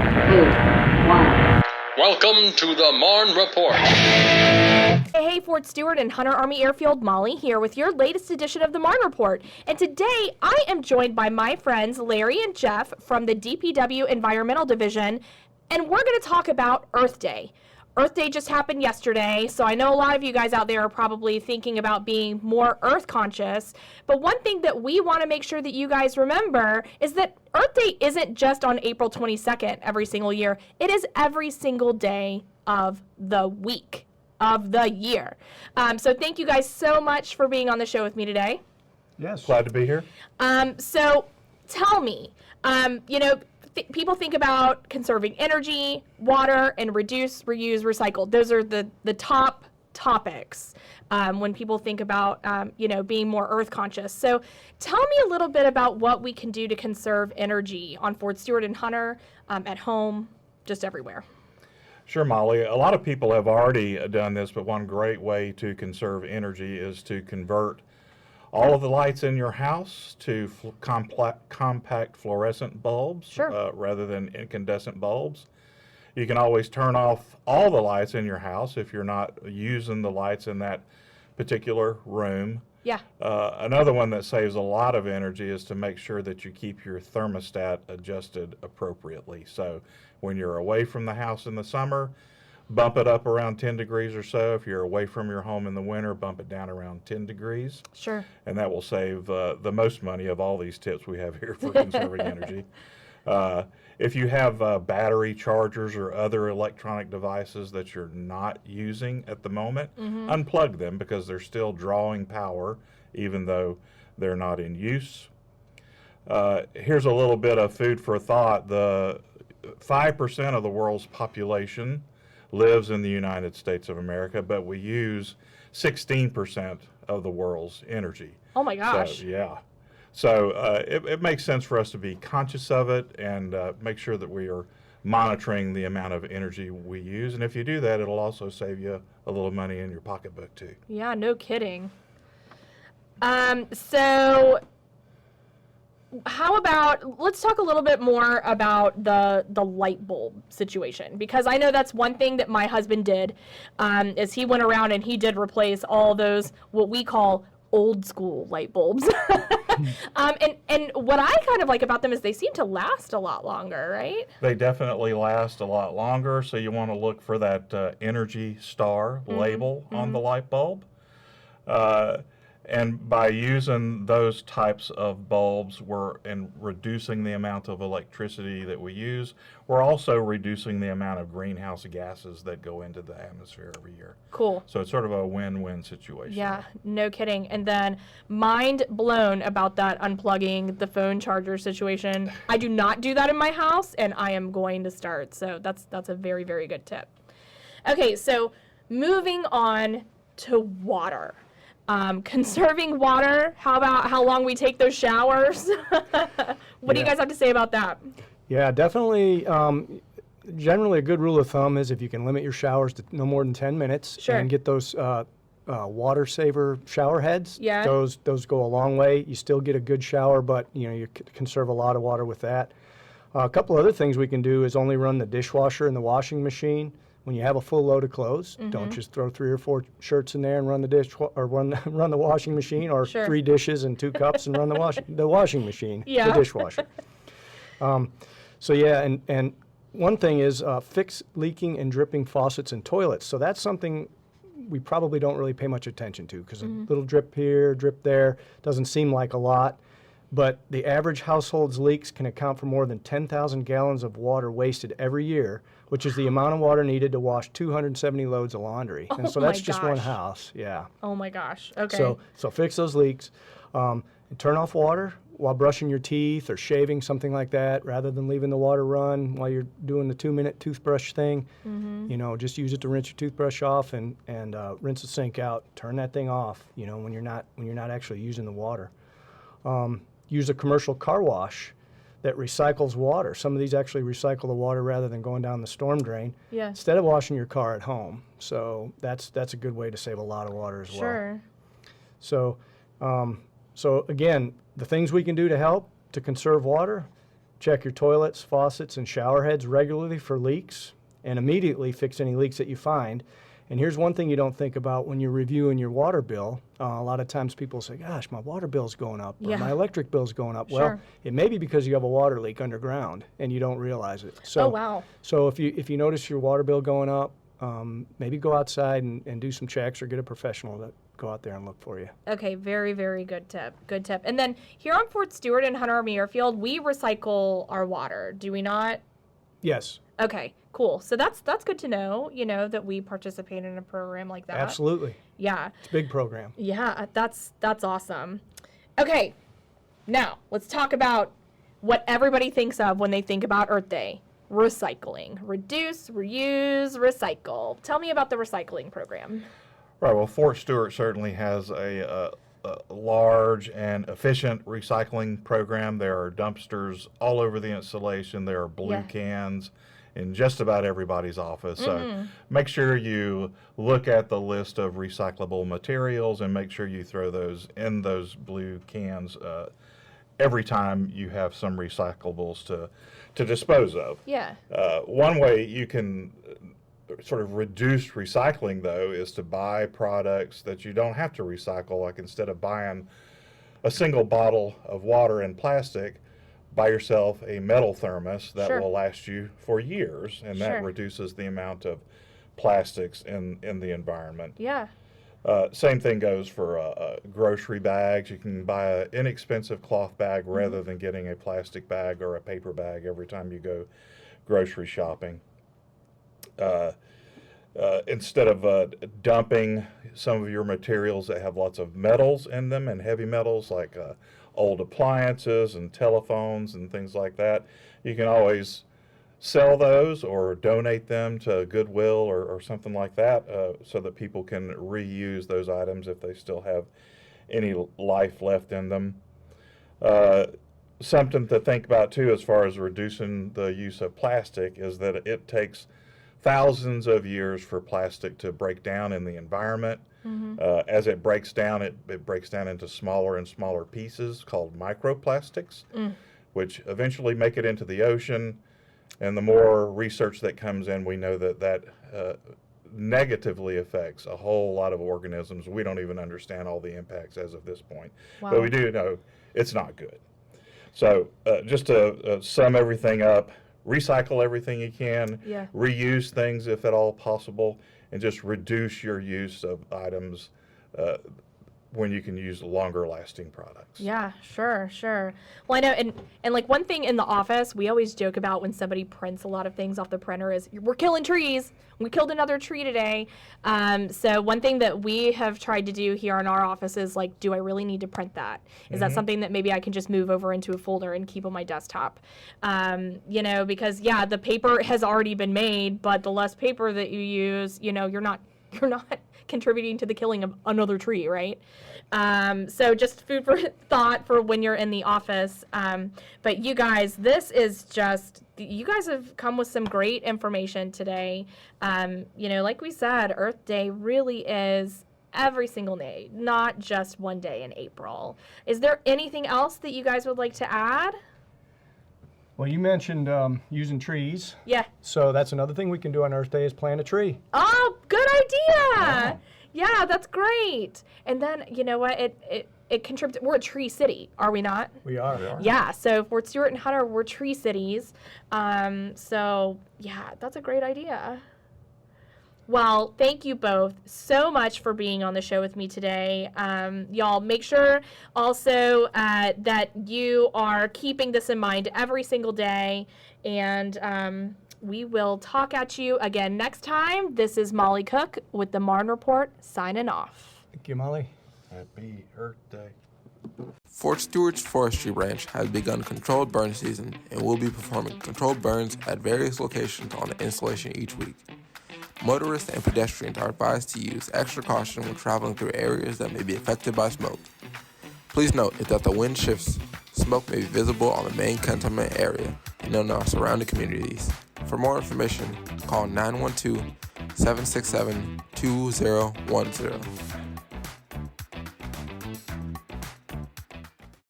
2, 1. Welcome to the Marne Report. Hey, Fort Stewart and Hunter Army Airfield, Molly here with your latest edition of the Marne Report. And today I am joined by my friends Larry and Jeff from the DPW Environmental Division, and we're going to talk about Earth Day. Earth Day just happened yesterday, so I know a lot of you guys out there are probably thinking about being more Earth conscious, but one thing that we want to make sure that you guys remember is that Earth Day isn't just on April 22nd every single year. It is every single day of the week, of the year. So thank you guys so much for being on the show with me today. Yes. Glad to be here. So tell me, people think about conserving energy, water, and reduce, reuse, recycle. Those are the top topics when people think about, being more earth conscious. So tell me a little bit about what we can do to conserve energy on Fort Stewart and Hunter, at home, just everywhere. Sure, Molly. A lot of people have already done this, but one great way to conserve energy is to convert all of the lights in your house to compact fluorescent bulbs. Sure. Rather than incandescent bulbs. You can always turn off all the lights in your house if you're not using the lights in that particular room. Yeah. Another one that saves a lot of energy is to make sure that you keep your thermostat adjusted appropriately. So when you're away from the house in the summer, bump it up around 10 degrees or so. If you're away from your home in the winter, bump it down around 10 degrees. Sure. And that will save the most money of all these tips we have here for conserving energy. If you have battery chargers or other electronic devices that you're not using at the moment, unplug them because they're still drawing power even though they're not in use. Here's a little bit of food for thought. The 5% of the world's population lives in the United States of America, but we use 16% of the world's energy. Oh my gosh. So, yeah. So it makes sense for us to be conscious of it and make sure that we are monitoring the amount of energy we use. And if you do that, it'll also save you a little money in your pocketbook too. Yeah, no kidding. So how about, let's talk a little bit more about the light bulb situation, because I know that's one thing that my husband did, is he went around and he did replace all those, what we call old school light bulbs. And what I kind of like about them is they seem to last a lot longer, right? They definitely last a lot longer, so you want to look for that Energy Star label on the light bulb. And by using those types of bulbs, and reducing the amount of electricity that we use, we're also reducing the amount of greenhouse gases that go into the atmosphere every year. Cool. So it's sort of a win-win situation. Yeah, no kidding. And then mind blown about that unplugging the phone charger situation. I do not do that in my house, and I am going to start. So that's a very, very good tip. Okay, so moving on to water. Conserving water, how about how long we take those showers? What do you guys have to say about that? Yeah, definitely. Generally, a good rule of thumb is if you can limit your showers to no more than 10 minutes Sure. and get those water saver shower heads. Yeah. Those go a long way. You still get a good shower, but you conserve a lot of water with that. A couple other things we can do is only run the dishwasher and the washing machine when you have a full load of clothes. Don't just throw 3 or 4 shirts in there and run the run the washing machine, or Sure. 3 dishes and 2 cups and run the washing machine, Yeah. the dishwasher. So yeah, and one thing is fix leaking and dripping faucets and toilets. So that's something we probably don't really pay much attention to, because a little drip here, drip there doesn't seem like a lot. But the average household's leaks can account for more than 10,000 gallons of water wasted every year, which is the amount of water needed to wash 270 loads of laundry. And so that's just one gosh. house, yeah. Oh my gosh, okay. So fix those leaks. And turn off water while brushing your teeth or shaving, something like that, rather than leaving the water run while you're doing the 2-minute toothbrush thing. Just use it to rinse your toothbrush off and rinse the sink out. Turn that thing off, when you're not actually using the water. Use a commercial car wash that recycles water. Some of these actually recycle the water rather than going down the storm drain. Yeah. Instead of washing your car at home. So that's a good way to save a lot of water as well. Sure. So again, the things we can do to help to conserve water: check your toilets, faucets, and shower heads regularly for leaks, and immediately fix any leaks that you find. And here's one thing you don't think about when you're reviewing your water bill. A lot of times people say, gosh, my water bill's going up, or my electric bill's going up. Sure. Well, it may be because you have a water leak underground and you don't realize it. So, Oh, wow. So if you notice your water bill going up, maybe go outside and do some checks or get a professional to go out there and look for you. Okay, very, very good tip. Good tip. And then here on Fort Stewart and Hunter Army Airfield, we recycle our water, do we not? Yes. Okay, cool. So that's good to know, that we participate in a program like that. Absolutely. Yeah. It's a big program. Yeah, that's awesome. Okay, now let's talk about what everybody thinks of when they think about Earth Day. Recycling. Reduce, reuse, recycle. Tell me about the recycling program. Right. Well, Fort Stewart certainly has a large and efficient recycling program. There are dumpsters all over the installation. There are blue cans in just about everybody's office. So make sure you look at the list of recyclable materials and make sure you throw those in those blue cans every time you have some recyclables to dispose of. Yeah. One way you can sort of reduce recycling, though, is to buy products that you don't have to recycle. Like instead of buying a single bottle of water in plastic, buy yourself a metal thermos that will last you for years, and that reduces the amount of plastics in the environment. Yeah. Same thing goes for grocery bags. You can buy an inexpensive cloth bag rather than getting a plastic bag or a paper bag every time you go grocery shopping. Instead of dumping some of your materials that have lots of metals in them and heavy metals like old appliances and telephones and things like that, you can always sell those or donate them to Goodwill or something like that so that people can reuse those items if they still have any life left in them. Something to think about too as far as reducing the use of plastic is that it takes thousands of years for plastic to break down in the environment. As it breaks down, it breaks down into smaller and smaller pieces called microplastics, which eventually make it into the ocean. And the more research that comes in, we know that negatively affects a whole lot of organisms. We don't even understand all the impacts as of this point. Wow. But we do know it's not good. So just to sum everything up, recycle everything you can, reuse things if at all possible, and just reduce your use of items when you can use longer lasting products. Yeah, sure. Well, I know, and like one thing in the office, we always joke about when somebody prints a lot of things off the printer is, we're killing trees. We killed another tree today. So one thing that we have tried to do here in our office is like, do I really need to print that? Is that something that maybe I can just move over into a folder and keep on my desktop? Because the paper has already been made, but the less paper that you use, you're not contributing to the killing of another tree, right? So just food for thought for when you're in the office. But you guys, you guys have come with some great information today. Like we said, Earth Day really is every single day, not just one day in April. Is there anything else that you guys would like to add? Well, you mentioned using trees. Yeah. So that's another thing we can do on Earth Day is plant a tree. Oh, good idea. Yeah, that's great. And then, you know what, it contributes. We're a tree city, are we not? We are. Yeah, so Fort Stewart and Hunter, we're tree cities. So, yeah, that's a great idea. Well, thank you both so much for being on the show with me today. Y'all, make sure also that you are keeping this in mind every single day. And we will talk at you again next time. This is Molly Cook with the Marne Report, signing off. Thank you, Molly. Happy Earth Day. Fort Stewart's forestry branch has begun controlled burn season and will be performing controlled burns at various locations on the installation each week. Motorists and pedestrians are advised to use extra caution when traveling through areas that may be affected by smoke. Please note that the wind shifts, smoke may be visible on the main cantonment area and in our surrounding communities. For more information, call 912-767-2010.